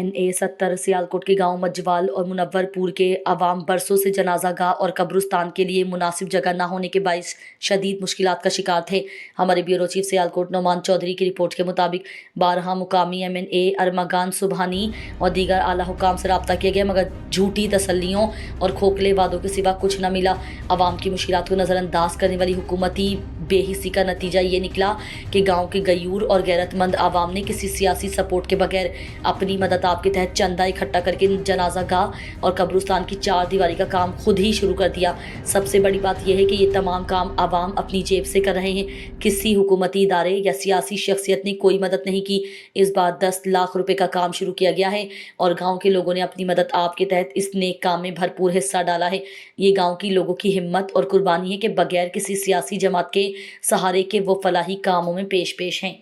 MNA 70 Sialkot के गांव मज्जवाल और मुनव्वरपुर के अवाम बरसों से जनाजा गाह और कब्रिस्तान के लिए मुनासिब जगह न होने के बाइस शदीद मुश्किलात का शिकार थे। हमारे ब्यूरो चीफ सियालकोट नौमान चौधरी की रिपोर्ट के मुताबिक 12 मुकामी MNA अरमागान सुबहानी और दीगर आला हुकाम से रब्ता किया गया, मगर झूठी तसल्लियों और खोखले वादों के सिवा कुछ न मिला। अवाम की मुश्किलात को नज़रअंदाज करने वाली हुकूमती बेहिसी का नतीजा ये निकला कि गांव के गयूर और गैरतमंद आवाम ने किसी सियासी सपोर्ट के बगैर अपनी मदद आप के तहत चंदा इकट्ठा करके जनाजा गाह और कब्रिस्तान की 4 दीवारी का काम खुद ही शुरू कर दिया। सबसे बड़ी बात यह है कि ये तमाम काम आवाम अपनी जेब से कर रहे हैं। किसी हुकूमती इदारे या सियासी शख्सियत ने कोई मदद नहीं की। इस बार 10 लाख रुपए का काम शुरू किया गया है और गाँव के लोगों ने अपनी मदद आप के तहत इस नेक काम में भरपूर हिस्सा डाला है। ये गाँव की लोगों की हिम्मत और कुर्बानी है कि बगैर किसी सियासी जमात के सहारे के वो फलाही कामों में पेश हैं।